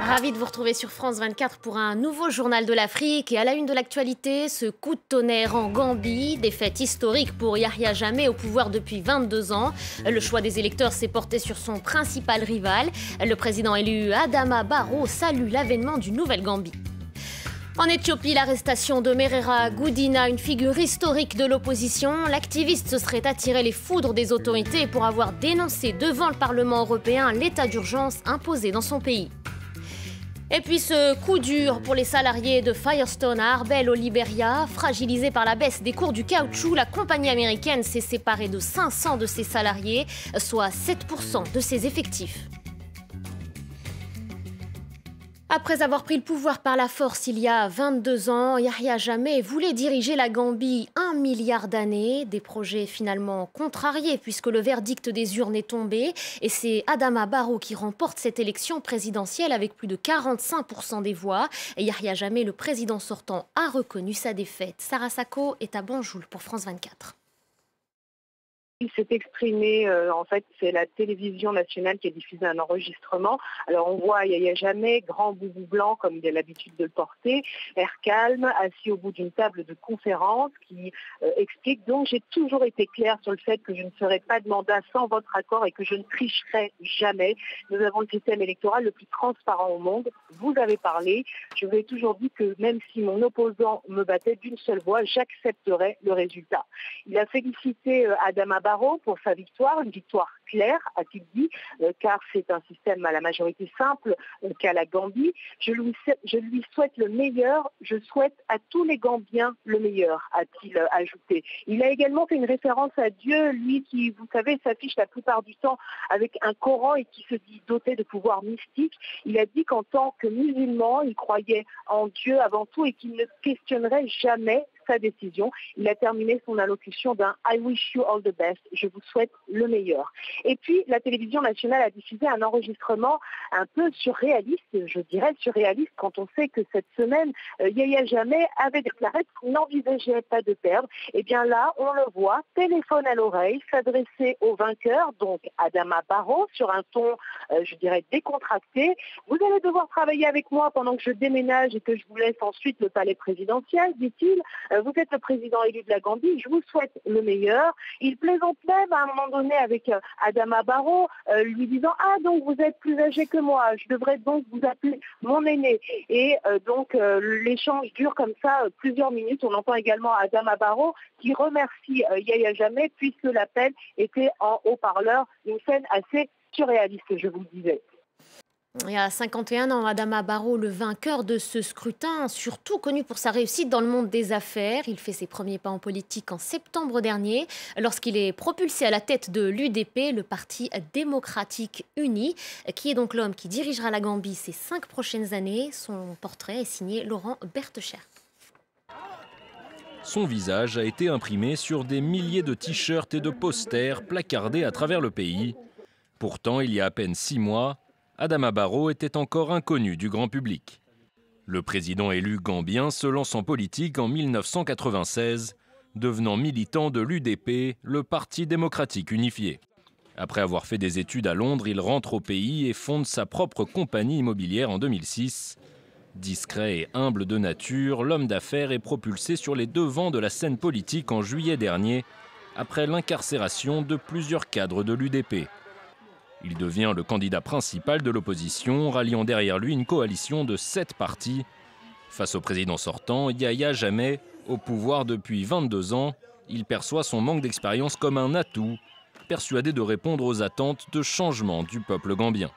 Ravi de vous retrouver sur France 24 pour un nouveau journal de l'Afrique. Et à la une de l'actualité, ce coup de tonnerre en Gambie, défaite historique pour Yahya Jammeh au pouvoir depuis 22 ans. Le choix des électeurs s'est porté sur son principal rival. Le président élu Adama Barrow salue l'avènement d'une nouvelle Gambie. En Éthiopie, l'arrestation de Merera Gudina, une figure historique de l'opposition. L'activiste se serait attiré les foudres des autorités pour avoir dénoncé devant le Parlement européen l'état d'urgence imposé dans son pays. Et puis ce coup dur pour les salariés de Firestone à Arbel au Libéria. Fragilisée par la baisse des cours du caoutchouc, la compagnie américaine s'est séparée de 500 de ses salariés, soit 7% de ses effectifs. Après avoir pris le pouvoir par la force il y a 22 ans, Yahya Jammeh voulait diriger la Gambie 1 milliard d'années. Des projets finalement contrariés puisque le verdict des urnes est tombé. Et c'est Adama Barrow qui remporte cette élection présidentielle avec plus de 45% des voix. Et Yahya Jammeh, le président sortant, a reconnu sa défaite. Sarah Sako est à Banjul pour France 24. Il s'est exprimé, en fait, c'est la télévision nationale qui a diffusé un enregistrement. Alors on voit Yahya Jammeh, grand boubou blanc comme il a l'habitude de le porter, air calme, assis au bout d'une table de conférence qui explique donc j'ai toujours été clair sur le fait que je ne ferai pas de mandat sans votre accord et que je ne tricherai jamais. Nous avons le système électoral le plus transparent au monde. Vous avez parlé. Je vous ai toujours dit que même si mon opposant me battait d'une seule voix, j'accepterais le résultat. Il a félicité Adama Barrow pour sa victoire, une victoire claire, a-t-il dit, car c'est un système à la majorité simple qu'à la Gambie. Je lui souhaite le meilleur, je souhaite à tous les Gambiens le meilleur, a-t-il ajouté. Il a également fait une référence à Dieu, lui qui, vous savez, s'affiche la plupart du temps avec un Coran et qui se dit doté de pouvoirs mystiques. Il a dit qu'en tant que musulman, il croyait en Dieu avant tout et qu'il ne questionnerait jamais sa décision. Il a terminé son allocution d'un I wish you all the best, je vous souhaite le meilleur. Et puis la télévision nationale a diffusé un enregistrement un peu surréaliste, je dirais surréaliste, quand on sait que cette semaine, Yahya Jammeh avait déclaré qu'il n'envisageait pas de perdre. Et bien là, on le voit, téléphone à l'oreille, s'adresser au vainqueur, donc Adama Barrow, sur un ton, je dirais, décontracté. Vous allez devoir travailler avec moi pendant que je déménage et que je vous laisse ensuite le palais présidentiel, dit-il. Vous êtes le président élu de la Gambie, je vous souhaite le meilleur. Il plaisante même à un moment donné avec Adama Barrow, lui disant « Ah, donc vous êtes plus âgé que moi, je devrais donc vous appeler mon aîné ». Et donc l'échange dure comme ça plusieurs minutes. On entend également Adama Barrow qui remercie Yahya Jammeh puisque l'appel était en haut-parleur. Une scène assez surréaliste, je vous le disais. Il y a 51 ans, Adama Barrow, le vainqueur de ce scrutin, surtout connu pour sa réussite dans le monde des affaires. Il fait ses premiers pas en politique en septembre dernier, lorsqu'il est propulsé à la tête de l'UDP, le Parti démocratique uni, qui est donc l'homme qui dirigera la Gambie ces 5 prochaines années. Son portrait est signé Laurent Bertecher. Son visage a été imprimé sur des milliers de t-shirts et de posters placardés à travers le pays. Pourtant, il y a à peine 6 mois, Adama Barrow était encore inconnu du grand public. Le président élu gambien se lance en politique en 1996, devenant militant de l'UDP, le Parti démocratique unifié. Après avoir fait des études à Londres, il rentre au pays et fonde sa propre compagnie immobilière en 2006. Discret et humble de nature, l'homme d'affaires est propulsé sur les devants de la scène politique en juillet dernier, après l'incarcération de plusieurs cadres de l'UDP. Il devient le candidat principal de l'opposition, ralliant derrière lui une coalition de 7 partis. Face au président sortant, Yahya Jammeh, au pouvoir depuis 22 ans, il perçoit son manque d'expérience comme un atout, persuadé de répondre aux attentes de changement du peuple gambien.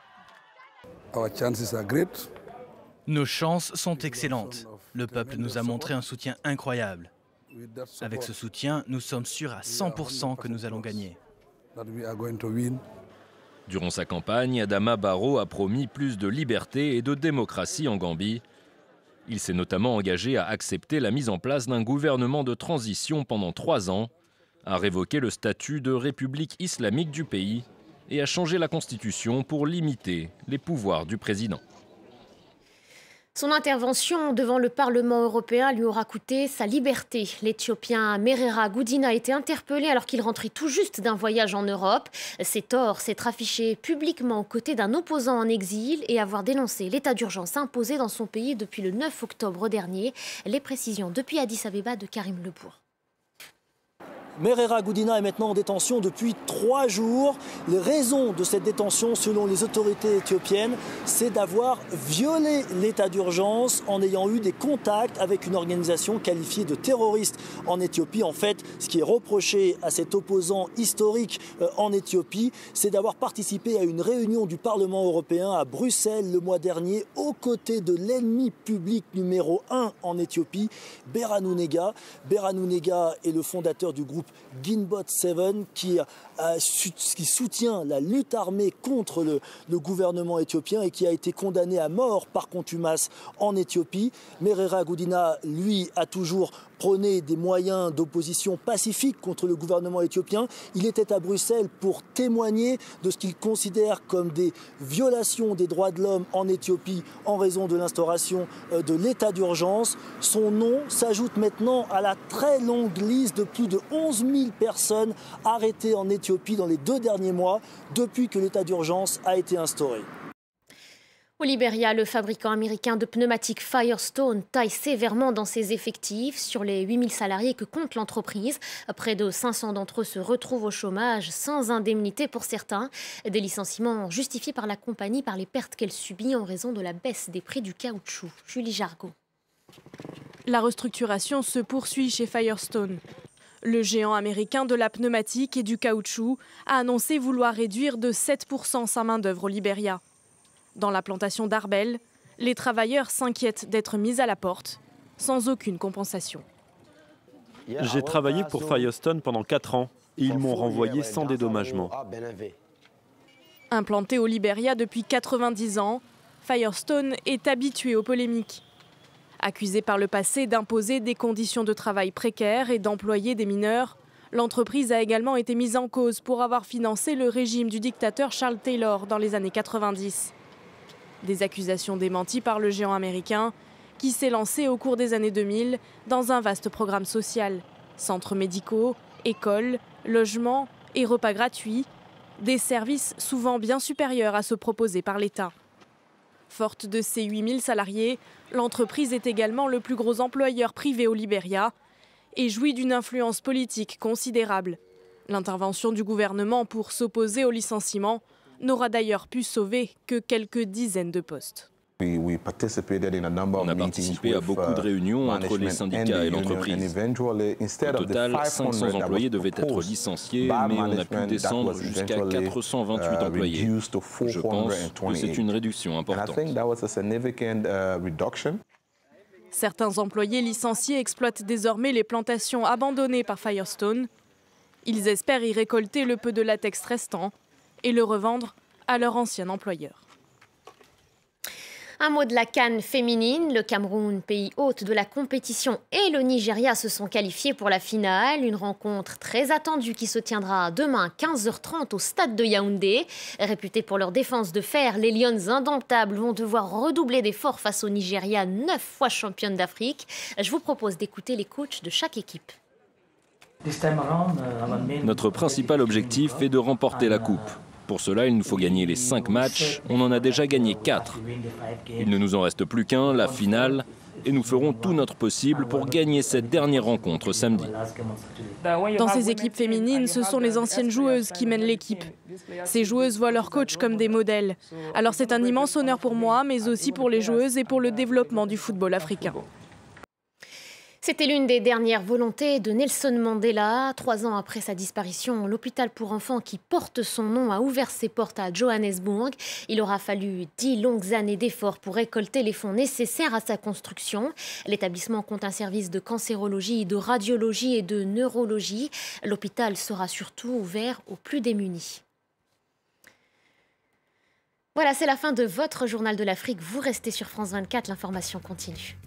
Nos chances sont excellentes. Le peuple nous a montré un soutien incroyable. Avec ce soutien, nous sommes sûrs à 100% que nous allons gagner. Durant sa campagne, Adama Barrow a promis plus de liberté et de démocratie en Gambie. Il s'est notamment engagé à accepter la mise en place d'un gouvernement de transition pendant 3 ans, à révoquer le statut de république islamique du pays et à changer la constitution pour limiter les pouvoirs du président. Son intervention devant le Parlement européen lui aura coûté sa liberté. L'Éthiopien Merera Gudina a été interpellé alors qu'il rentrait tout juste d'un voyage en Europe. C'est tort, s'être affiché publiquement aux côtés d'un opposant en exil et avoir dénoncé l'état d'urgence imposé dans son pays depuis le 9 octobre dernier. Les précisions depuis Addis Abeba de Karim Lebourg. Merera Gudina est maintenant en détention depuis 3 jours. Les raisons de cette détention, selon les autorités éthiopiennes, c'est d'avoir violé l'état d'urgence en ayant eu des contacts avec une organisation qualifiée de terroriste en Éthiopie. En fait, ce qui est reproché à cet opposant historique en Éthiopie, c'est d'avoir participé à une réunion du Parlement européen à Bruxelles le mois dernier aux côtés de l'ennemi public numéro 1 en Éthiopie, Berhanu Nega. Berhanu Nega est le fondateur du groupe Ginbot 7 qui soutient la lutte armée contre le gouvernement éthiopien et qui a été condamné à mort par contumace en Éthiopie. Merera Gudina, lui, a toujours prôné des moyens d'opposition pacifique contre le gouvernement éthiopien. Il était à Bruxelles pour témoigner de ce qu'il considère comme des violations des droits de l'homme en Éthiopie en raison de l'instauration de l'état d'urgence. Son nom s'ajoute maintenant à la très longue liste de plus de 11 000 personnes arrêtées en Éthiopie dans les 2 derniers mois depuis que l'état d'urgence a été instauré. Au Libéria, le fabricant américain de pneumatiques Firestone taille sévèrement dans ses effectifs. Sur les 8000 salariés que compte l'entreprise, près de 500 d'entre eux se retrouvent au chômage, sans indemnité pour certains. Des licenciements justifiés par la compagnie par les pertes qu'elle subit en raison de la baisse des prix du caoutchouc. Julie Jargot. La restructuration se poursuit chez Firestone. Le géant américain de la pneumatique et du caoutchouc a annoncé vouloir réduire de 7% sa main-d'œuvre au Libéria. Dans la plantation d'Arbel, les travailleurs s'inquiètent d'être mis à la porte, sans aucune compensation. J'ai travaillé pour Firestone pendant 4 ans et ils m'ont renvoyé sans dédommagement. Implanté au Libéria depuis 90 ans, Firestone est habitué aux polémiques. Accusé par le passé d'imposer des conditions de travail précaires et d'employer des mineurs, l'entreprise a également été mise en cause pour avoir financé le régime du dictateur Charles Taylor dans les années 90. Des accusations démenties par le géant américain qui s'est lancé au cours des années 2000 dans un vaste programme social. Centres médicaux, écoles, logements et repas gratuits, des services souvent bien supérieurs à ceux proposés par l'État. Forte de ses 8000 salariés, l'entreprise est également le plus gros employeur privé au Libéria et jouit d'une influence politique considérable. L'intervention du gouvernement pour s'opposer au licenciement n'aura d'ailleurs pu sauver que quelques dizaines de postes. On a participé à beaucoup de réunions entre les syndicats et l'entreprise. Au total, 500 employés devaient être licenciés, mais on a pu descendre jusqu'à 428 employés. Je pense que c'est une réduction importante. Certains employés licenciés exploitent désormais les plantations abandonnées par Firestone. Ils espèrent y récolter le peu de latex restant et le revendre à leur ancien employeur. Un mot de la CAN féminine. Le Cameroun, pays hôte de la compétition, et le Nigeria se sont qualifiés pour la finale. Une rencontre très attendue qui se tiendra demain à 15h30 au stade de Yaoundé. Réputés pour leur défense de fer, les Lions indomptables vont devoir redoubler d'efforts face au Nigeria, 9 fois championne d'Afrique. Je vous propose d'écouter les coachs de chaque équipe. Notre principal objectif est de remporter la coupe. Pour cela, il nous faut gagner les 5 matchs. On en a déjà gagné 4. Il ne nous en reste plus qu'un, la finale, et nous ferons tout notre possible pour gagner cette dernière rencontre samedi. Dans ces équipes féminines, ce sont les anciennes joueuses qui mènent l'équipe. Ces joueuses voient leurs coachs comme des modèles. Alors c'est un immense honneur pour moi, mais aussi pour les joueuses et pour le développement du football africain. C'était l'une des dernières volontés de Nelson Mandela. 3 ans après sa disparition, l'hôpital pour enfants qui porte son nom a ouvert ses portes à Johannesburg. Il aura fallu 10 longues années d'efforts pour récolter les fonds nécessaires à sa construction. L'établissement compte un service de cancérologie, de radiologie et de neurologie. L'hôpital sera surtout ouvert aux plus démunis. Voilà, c'est la fin de votre journal de l'Afrique. Vous restez sur France 24, l'information continue.